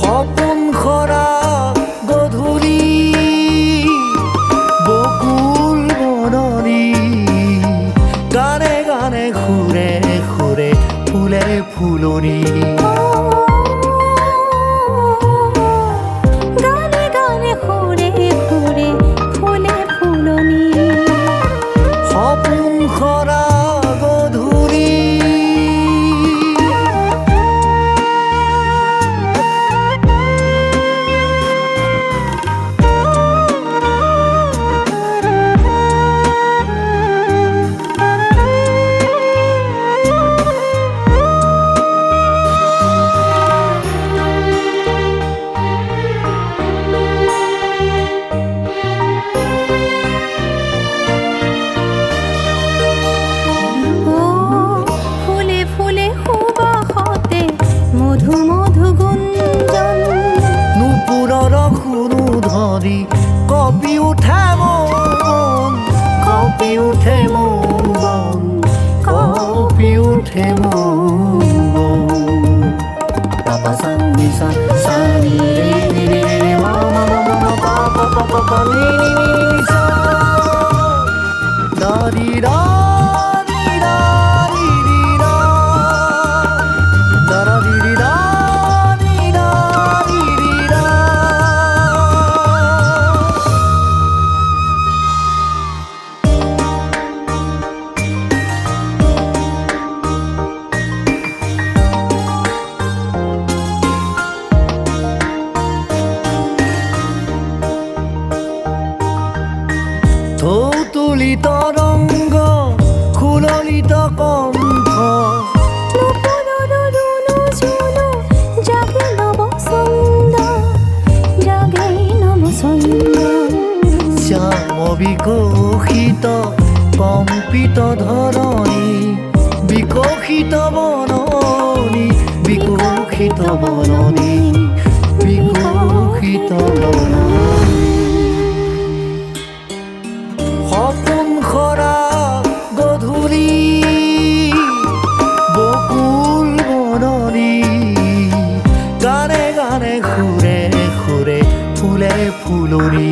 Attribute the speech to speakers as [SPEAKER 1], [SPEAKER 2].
[SPEAKER 1] সপোন খৰা গধূলি বকুল বননি গানে গানে সুৰে সুৰে ফুলে ফুলনি
[SPEAKER 2] গানে গানে সুৰে সুৰে ফুলে ফুলনি
[SPEAKER 1] সপোন খৰা গধূলি
[SPEAKER 2] মধু মধু গুঞ্জন
[SPEAKER 1] নুপুৰৰ সুৰো ধৰি কঁপি উঠে মন কঁপি উঠে মন কঁপি উঠে মন পাপা সানি সা সানি ৰে ৰে ৰে ৰে মা মা মা মা মা পা পা পা পা পা নি নি নি নি সা দা ri ra ri ra ri ri ra da ra ri ri ra তুলিত ৰংগ খুললিত কণ্ঠ
[SPEAKER 2] জাগে নবচন্দ
[SPEAKER 1] শ্যাম বিকশিত কম্পিত ধৰণী বিকশিত বননি বিকশিত বননি বিকশিত বননি সপোন খৰা গধূলি বকুল বননি গানে গানে সুৰে সুৰে ফুলে ফুলনি